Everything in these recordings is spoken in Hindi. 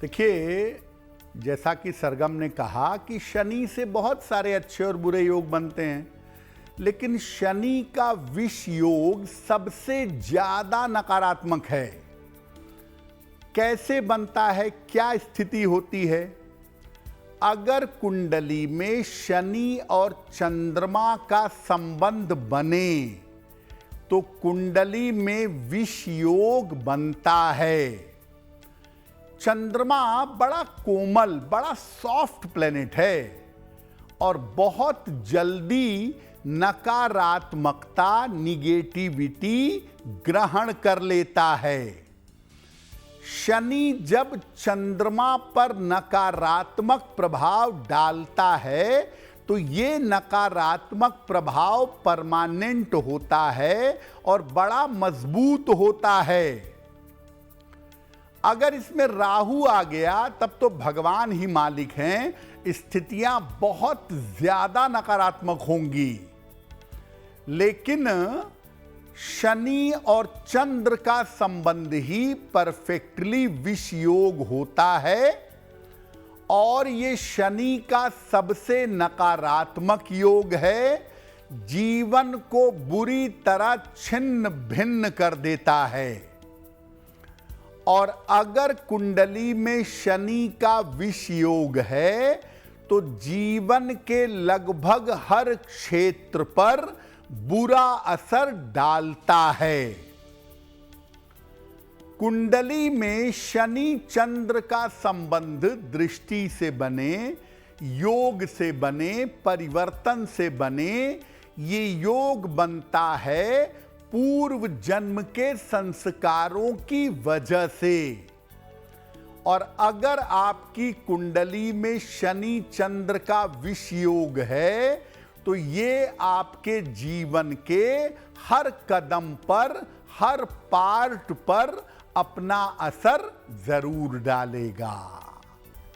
देखिए, जैसा कि सरगम ने कहा कि शनि से बहुत सारे अच्छे और बुरे योग बनते हैं, लेकिन शनि का विष योग सबसे ज्यादा नकारात्मक है। कैसे बनता है, क्या स्थिति होती है? अगर कुंडली में शनि और चंद्रमा का संबंध बने तो कुंडली में विष योग बनता है। चंद्रमा बड़ा कोमल, बड़ा सॉफ्ट प्लेनेट है और बहुत जल्दी नकारात्मकता, निगेटिविटी ग्रहण कर लेता है। शनि जब चंद्रमा पर नकारात्मक प्रभाव डालता है तो ये नकारात्मक प्रभाव परमानेंट होता है और बड़ा मजबूत होता है। अगर इसमें राहु आ गया तब तो भगवान ही मालिक हैं, स्थितियां बहुत ज्यादा नकारात्मक होंगी। लेकिन शनि और चंद्र का संबंध ही परफेक्टली विष योग होता है और ये शनि का सबसे नकारात्मक योग है, जीवन को बुरी तरह छिन्न भिन्न कर देता है। और अगर कुंडली में शनि का विष योग है तो जीवन के लगभग हर क्षेत्र पर बुरा असर डालता है। कुंडली में शनि चंद्र का संबंध दृष्टि से बने, योग से बने, परिवर्तन से बने, ये योग बनता है पूर्व जन्म के संस्कारों की वजह से। और अगर आपकी कुंडली में शनि चंद्र का विष योग है तो ये आपके जीवन के हर कदम पर, हर पार्ट पर अपना असर जरूर डालेगा।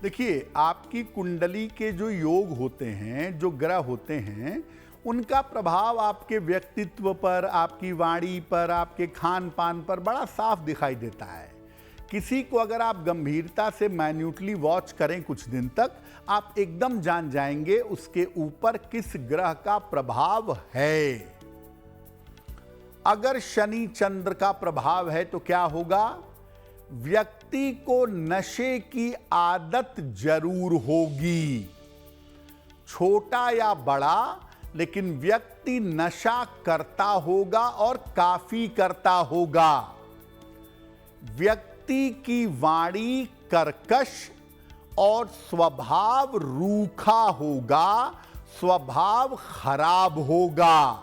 देखिए, आपकी कुंडली के जो योग होते हैं, जो ग्रह होते हैं, उनका प्रभाव आपके व्यक्तित्व पर, आपकी वाणी पर, आपके खान पान पर बड़ा साफ दिखाई देता है। किसी को अगर आप गंभीरता से मैन्यूटली वॉच करें कुछ दिन तक, आप एकदम जान जाएंगे उसके ऊपर किस ग्रह का प्रभाव है। अगर शनि चंद्र का प्रभाव है तो क्या होगा? व्यक्ति को नशे की आदत जरूर होगी, छोटा या बड़ा, लेकिन व्यक्ति नशा करता होगा और काफी करता होगा। व्यक्ति की वाणी कर्कश और स्वभाव रूखा होगा, स्वभाव खराब होगा।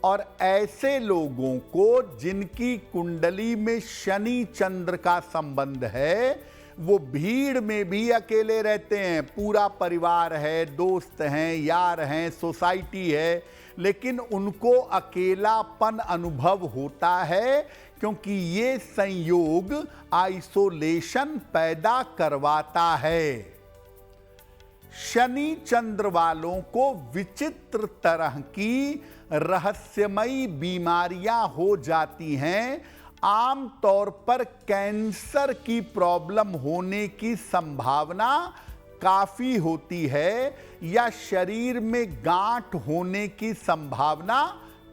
और ऐसे लोगों को जिनकी कुंडली में शनि चंद्र का संबंध है, वो भीड़ में भी अकेले रहते हैं। पूरा परिवार है, दोस्त हैं, यार हैं, सोसाइटी है, लेकिन उनको अकेलापन अनुभव होता है क्योंकि ये संयोग आइसोलेशन पैदा करवाता है। शनि चंद्र वालों को विचित्र तरह की रहस्यमयी बीमारियां हो जाती हैं। आमतौर पर कैंसर की प्रॉब्लम होने की संभावना काफी होती है या शरीर में गांठ होने की संभावना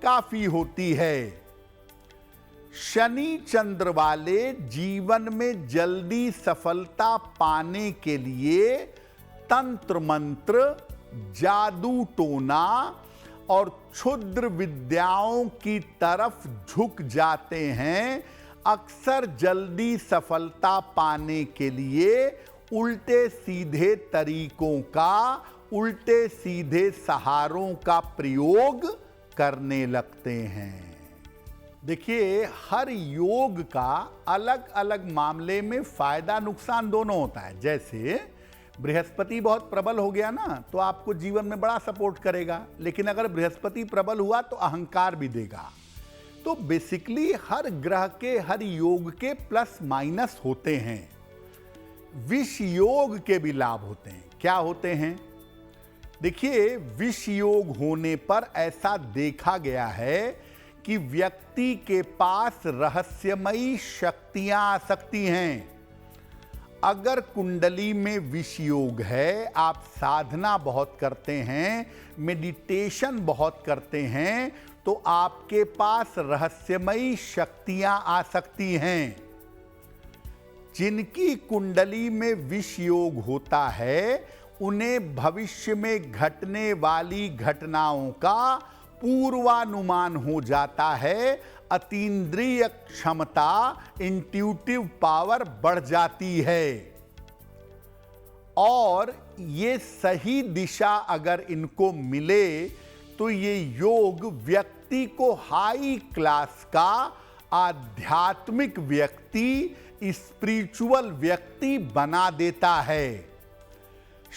काफी होती है। शनि चंद्र वाले जीवन में जल्दी सफलता पाने के लिए तंत्र मंत्र, जादू टोना और क्षुद्र विद्याओं की तरफ झुक जाते हैं। अक्सर जल्दी सफलता पाने के लिए उल्टे सीधे तरीकों का, उल्टे सीधे सहारों का प्रयोग करने लगते हैं। देखिए, हर योग का अलग अलग मामले में फायदा नुकसान दोनों होता है। जैसे बृहस्पति बहुत प्रबल हो गया ना, तो आपको जीवन में बड़ा सपोर्ट करेगा, लेकिन अगर बृहस्पति प्रबल हुआ तो अहंकार भी देगा। तो बेसिकली हर ग्रह के, हर योग के प्लस माइनस होते हैं। विष योग के भी लाभ होते हैं। क्या होते हैं? देखिए, विष योग होने पर ऐसा देखा गया है कि व्यक्ति के पास रहस्यमयी शक्तियां आ सकती हैं। अगर कुंडली में विष योग है, आप साधना बहुत करते हैं, मेडिटेशन बहुत करते हैं, तो आपके पास रहस्यमयी शक्तियां आ सकती हैं। जिनकी कुंडली में विष योग होता है, उन्हें भविष्य में घटने वाली घटनाओं का पूर्वानुमान हो जाता है। अतीन्द्रिय क्षमता, इंट्यूटिव पावर बढ़ जाती है। और ये सही दिशा अगर इनको मिले तो ये योग व्यक्ति को हाई क्लास का आध्यात्मिक व्यक्ति, स्पिरिचुअल व्यक्ति बना देता है।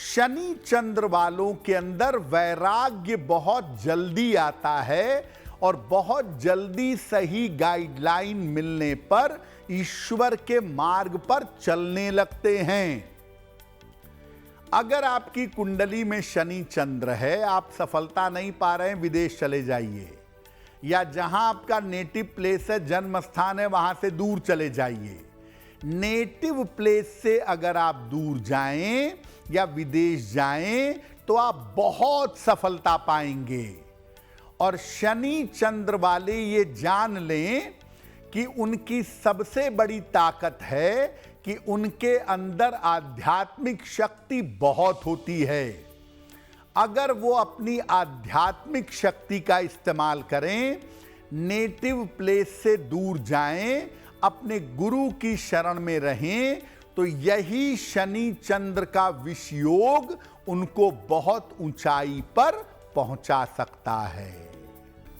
शनि चंद्र वालों के अंदर वैराग्य बहुत जल्दी आता है और बहुत जल्दी सही गाइडलाइन मिलने पर ईश्वर के मार्ग पर चलने लगते हैं। अगर आपकी कुंडली में शनि चंद्र है, आप सफलता नहीं पा रहे हैं, विदेश चले जाइए, या जहां आपका नेटिव प्लेस है, जन्म स्थान है, वहां से दूर चले जाइए। नेटिव प्लेस से अगर आप दूर जाएं या विदेश जाएं तो आप बहुत सफलता पाएंगे। और शनि चंद्र वाले ये जान लें कि उनकी सबसे बड़ी ताकत है कि उनके अंदर आध्यात्मिक शक्ति बहुत होती है। अगर वो अपनी आध्यात्मिक शक्ति का इस्तेमाल करें, नेटिव प्लेस से दूर जाएं, अपने गुरु की शरण में रहें, तो यही शनि चंद्र का विष योग उनको बहुत ऊंचाई पर पहुंचा सकता है।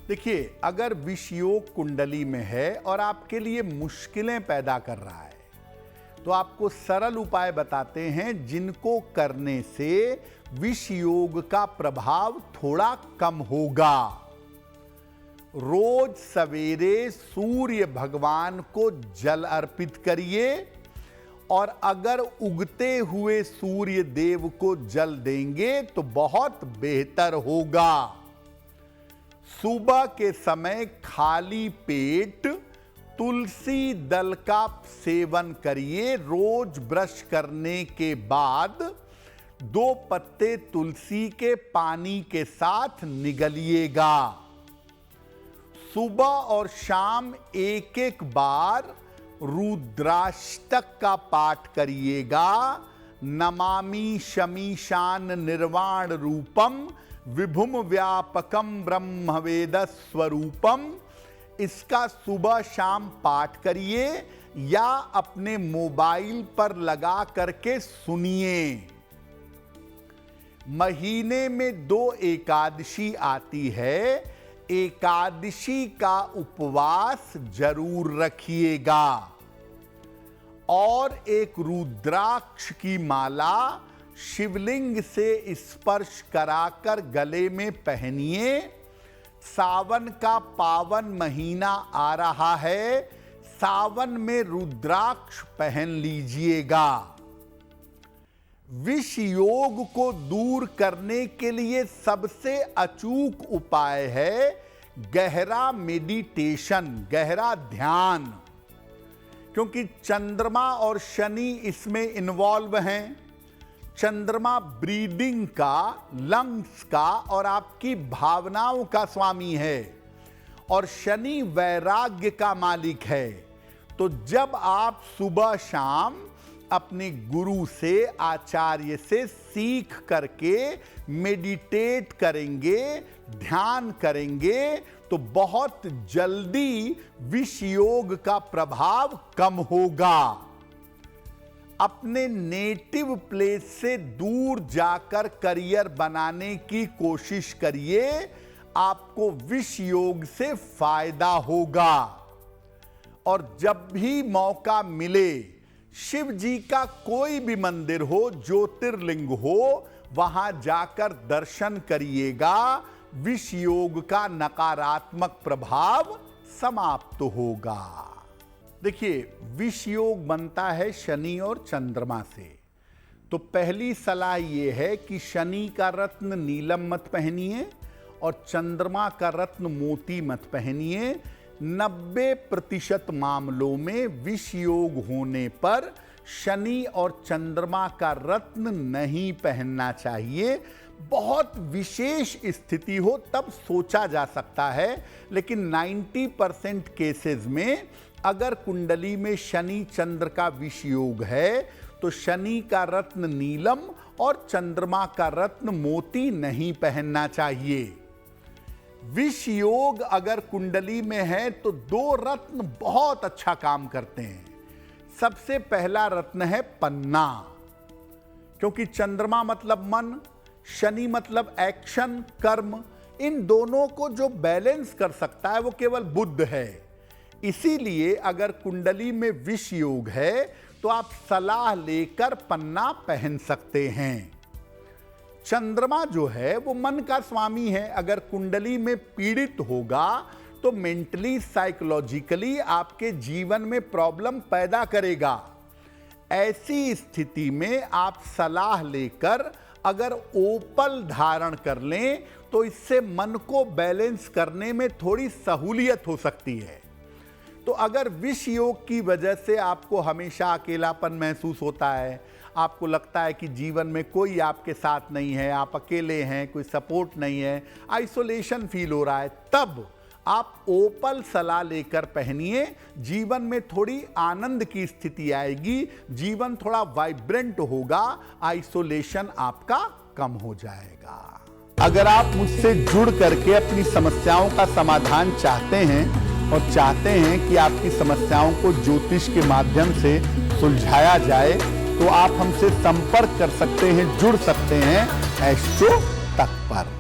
देखिए, अगर विष योग कुंडली में है और आपके लिए मुश्किलें पैदा कर रहा है, तो आपको सरल उपाय बताते हैं जिनको करने से विष योग का प्रभाव थोड़ा कम होगा। रोज सवेरे सूर्य भगवान को जल अर्पित करिए, और अगर उगते हुए सूर्य देव को जल देंगे तो बहुत बेहतर होगा। सुबह के समय खाली पेट तुलसी दल का सेवन करिए। रोज ब्रश करने के बाद 2 पत्ते तुलसी के पानी के साथ निगलिएगा। सुबह और शाम एक बार रुद्राष्टक का पाठ करिएगा। नमामि शमीशान निर्वाण रूपम विभुम व्यापकम ब्रह्म वेद स्वरूपम। इसका सुबह शाम पाठ करिए या अपने मोबाइल पर लगा करके सुनिए। महीने में 2 एकादशी आती है, एकादशी का उपवास जरूर रखिएगा। और एक रुद्राक्ष की माला शिवलिंग से स्पर्श कराकर गले में पहनिए। सावन का पावन महीना आ रहा है, सावन में रुद्राक्ष पहन लीजिएगा। विष योग को दूर करने के लिए सबसे अचूक उपाय है गहरा मेडिटेशन, गहरा ध्यान। क्योंकि चंद्रमा और शनि इसमें इन्वॉल्व हैं। चंद्रमा ब्रीदिंग का, लंग्स का और आपकी भावनाओं का स्वामी है, और शनि वैराग्य का मालिक है। तो जब आप सुबह शाम अपने गुरु से, आचार्य से सीख करके मेडिटेट करेंगे, ध्यान करेंगे, तो बहुत जल्दी विष योग का प्रभाव कम होगा। अपने नेटिव प्लेस से दूर जाकर करियर बनाने की कोशिश करिए, आपको विष योग से फायदा होगा। और जब भी मौका मिले, शिव जी का कोई भी मंदिर हो, ज्योतिर्लिंग हो, वहां जाकर दर्शन करिएगा। विष योग का नकारात्मक प्रभाव समाप्त होगा। देखिए, विष योग बनता है शनि और चंद्रमा से। तो पहली सलाह यह है कि शनि का रत्न नीलम मत पहनिए और चंद्रमा का रत्न मोती मत पहनिए। 90% मामलों में विष योग होने पर शनि और चंद्रमा का रत्न नहीं पहनना चाहिए। बहुत विशेष स्थिति हो तब सोचा जा सकता है, लेकिन 90% केसेस में अगर कुंडली में शनि चंद्र का विष योग है तो शनि का रत्न नीलम और चंद्रमा का रत्न मोती नहीं पहनना चाहिए। विष योग अगर कुंडली में है तो 2 रत्न बहुत अच्छा काम करते हैं। सबसे पहला रत्न है पन्ना, क्योंकि चंद्रमा मतलब मन, शनि मतलब एक्शन कर्म, इन दोनों को जो बैलेंस कर सकता है वो केवल बुध है। इसीलिए अगर कुंडली में विष योग है तो आप सलाह लेकर पन्ना पहन सकते हैं। चंद्रमा जो है वो मन का स्वामी है। अगर कुंडली में पीड़ित होगा तो मेंटली साइकोलॉजिकली आपके जीवन में प्रॉब्लम पैदा करेगा। ऐसी स्थिति में आप सलाह लेकर अगर ओपल धारण कर लें तो इससे मन को बैलेंस करने में थोड़ी सहूलियत हो सकती है। तो अगर विष योग की वजह से आपको हमेशा अकेलापन महसूस होता है, आपको लगता है कि जीवन में कोई आपके साथ नहीं है, आप अकेले हैं, कोई सपोर्ट नहीं है, आइसोलेशन फील हो रहा है, तब आप ओपल सलाह लेकर पहनिए। जीवन में थोड़ी आनंद की स्थिति आएगी, जीवन थोड़ा वाइब्रेंट होगा, आइसोलेशन आपका कम हो जाएगा। अगर आप मुझसे जुड़ करके अपनी समस्याओं का समाधान चाहते हैं और चाहते हैं कि आपकी समस्याओं को ज्योतिष के माध्यम से सुलझाया जाए तो आप हमसे संपर्क कर सकते हैं, जुड़ सकते हैं एस्ट्रो तक पर।